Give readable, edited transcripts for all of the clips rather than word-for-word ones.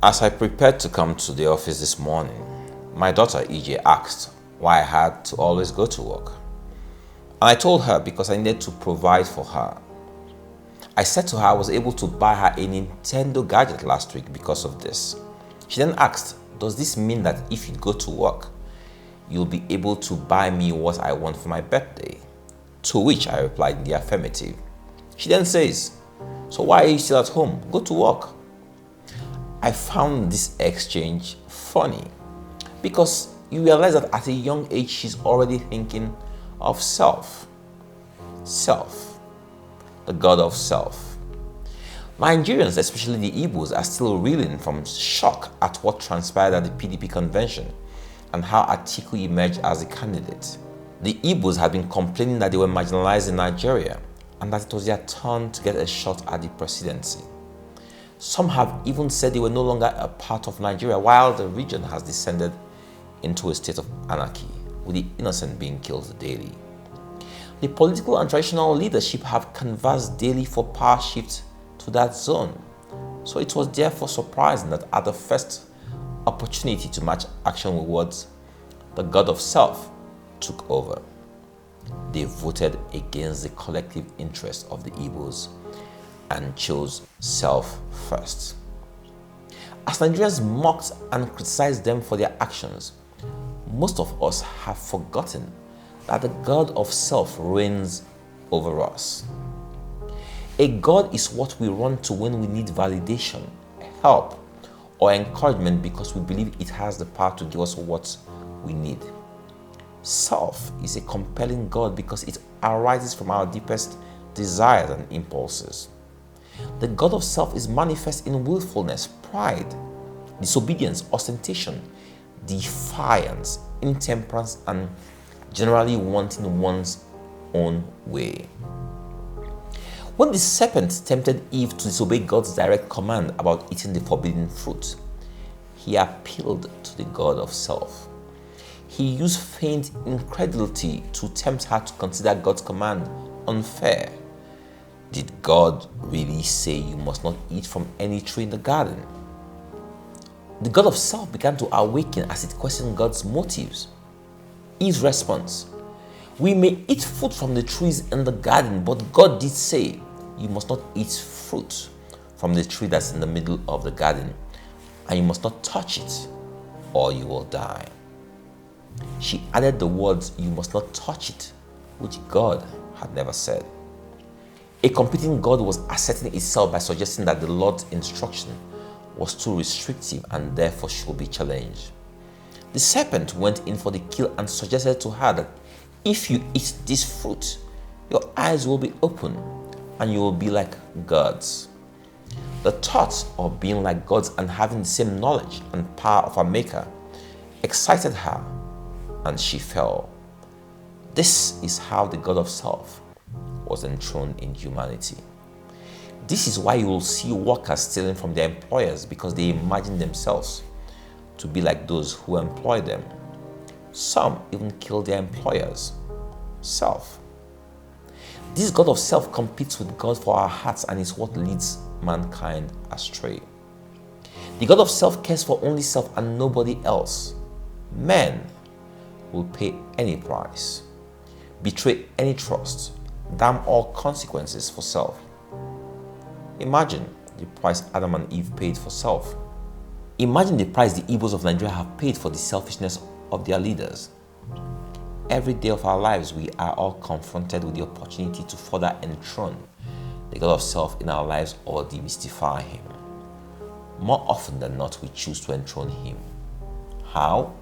As I prepared to come to the office this morning, my daughter EJ asked why I had to always go to work. And I told her because I needed to provide for her. I said to her I was able to buy her a Nintendo gadget last week because of this. She then asked, does this mean that if you go to work, you'll be able to buy me what I want for my birthday? To which I replied in the affirmative. She then says, so why are you still at home? Go to work. I found this exchange funny because you realize that at a young age she's already thinking of self. Self. The God of self. Nigerians, especially the Igbos, are still reeling from shock at what transpired at the PDP convention and how Atiku emerged as a candidate. The Igbos had been complaining that they were marginalized in Nigeria and that it was their turn to get a shot at the presidency. Some have even said they were no longer a part of Nigeria, while the region has descended into a state of anarchy, with the innocent being killed daily. The political and traditional leadership have canvassed daily for power shift to that zone. So it was therefore surprising that at the first opportunity to match action with words, the God of self took over. They voted against the collective interest of the Igbos and chose self first. As Nigerians mocked and criticized them for their actions, most of us have forgotten that the God of self reigns over us. A God is what we run to when we need validation, help, or encouragement because we believe it has the power to give us what we need. Self is a compelling God because it arises from our deepest desires and impulses. The God of self is manifest in willfulness, pride, disobedience, ostentation, defiance, intemperance, and generally wanting one's own way. When the serpent tempted Eve to disobey God's direct command about eating the forbidden fruit, he appealed to the God of self. He used feigned incredulity to tempt her to consider God's command unfair. Did God really say you must not eat from any tree in the garden? The God of self began to awaken as it questioned God's motives. Eve's response: we may eat fruit from the trees in the garden, but God did say you must not eat fruit from the tree that's in the middle of the garden, and you must not touch it, or you will die. She added the words, you must not touch it, which God had never said. A competing God was asserting itself by suggesting that the Lord's instruction was too restrictive and therefore should be challenged. The serpent went in for the kill and suggested to her that if you eat this fruit, your eyes will be open and you will be like gods. The thought of being like gods and having the same knowledge and power of our Maker excited her, and she fell. This is how the God of self was enthroned in humanity. This is why you will see workers stealing from their employers, because they imagine themselves to be like those who employ them. Some even kill their employers. Self. This God of self competes with God for our hearts and is what leads mankind astray. The God of self cares for only self and nobody else. Men will pay any price, betray any trust, damn all consequences for self. Imagine the price Adam and Eve paid for self. Imagine the price the Igbos of Nigeria have paid for the selfishness of their leaders. Every day of our lives, we are all confronted with the opportunity to further enthrone the God of self in our lives or demystify him. More often than not, we choose to enthrone him. How?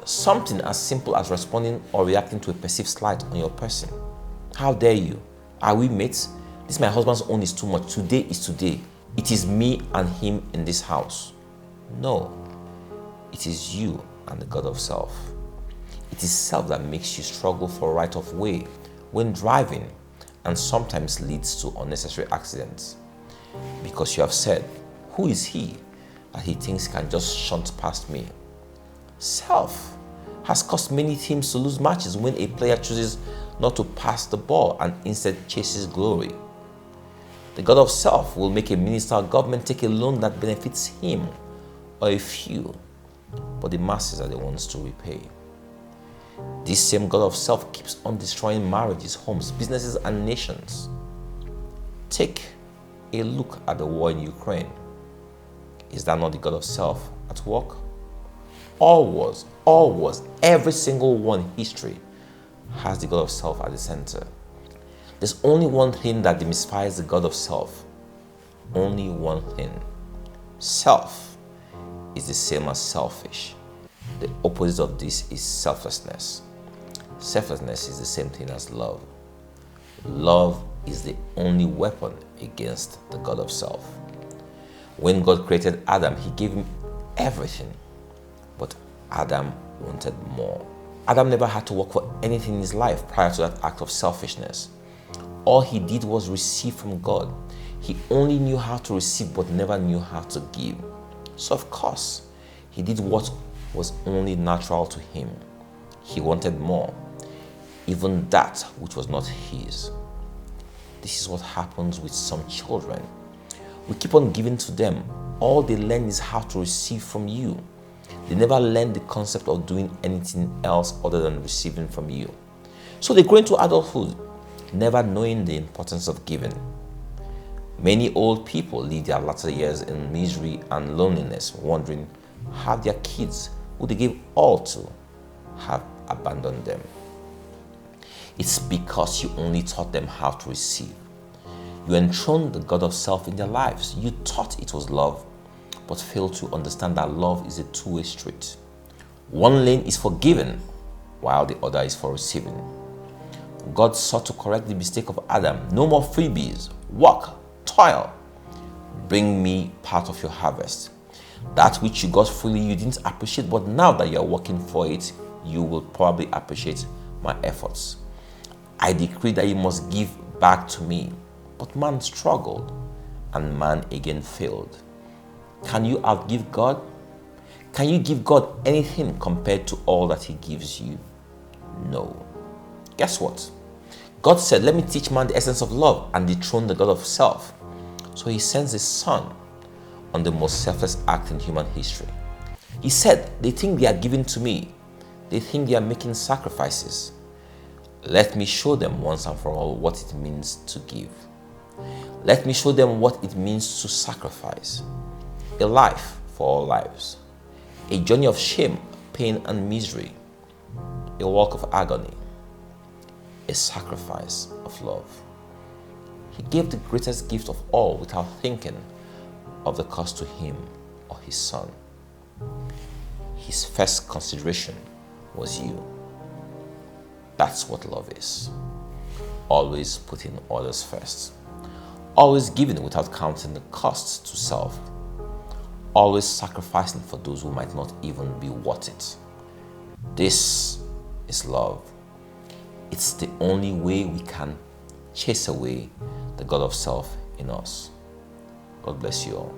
Something as simple as responding or reacting to a perceived slight on your person. How dare you? Are we mates? This my husband's own is too much. Today is today. It is me and him in this house. No, it is you and the God of self. It is self that makes you struggle for right of way when driving and sometimes leads to unnecessary accidents. Because you have said, who is he that he thinks can just shunt past me? Self has caused many teams to lose matches when a player chooses not to pass the ball and instead chases glory. The God of self will make a minister or government take a loan that benefits him or a few, but the masses are the ones to repay. This same God of self keeps on destroying marriages, homes, businesses, and nations. Take a look at the war in Ukraine. Is that not the God of self at work? All wars, every single one in history has the God of self at the center. There's only one thing that demystifies the God of self. Only one thing. Self is the same as selfish. The opposite of this is selflessness. Selflessness is the same thing as love. Love is the only weapon against the God of self. When God created Adam, he gave him everything, but Adam wanted more. Adam never had to work for anything in his life prior to that act of selfishness. All he did was receive from God. He only knew how to receive but never knew how to give. So of course, he did what was only natural to him. He wanted more, even that which was not his. This is what happens with some children. We keep on giving to them. All they learn is how to receive from you. They never learn the concept of doing anything else other than receiving from you. So they grow into adulthood, never knowing the importance of giving. Many old people live their latter years in misery and loneliness, wondering how their kids, who they gave all to, have abandoned them. It's because you only taught them how to receive. You enthroned the God of self in their lives. You thought it was love, but failed to understand that love is a two-way street. One lane is for giving, while the other is for receiving. God sought to correct the mistake of Adam. No more freebies. Work, toil. Bring me part of your harvest. That which you got freely you didn't appreciate, but now that you are working for it, you will probably appreciate my efforts. I decree that you must give back to me. But man struggled, and man again failed. Can you outgive God? Can you give God anything compared to all that he gives you? No. Guess what? God said, let me teach man the essence of love and dethrone the God of self. So he sends his son on the most selfless act in human history. He said, they think they are giving to me. They think they are making sacrifices. Let me show them once and for all what it means to give. Let me show them what it means to sacrifice. A life for all lives. A journey of shame, pain, and misery. A walk of agony. A sacrifice of love. He gave the greatest gift of all without thinking of the cost to him or his son. His first consideration was you. That's what love is. Always putting others first. Always giving without counting the costs to self. Always sacrificing for those who might not even be worth it. This is love. It's the only way we can chase away the God of self in us. God bless you all.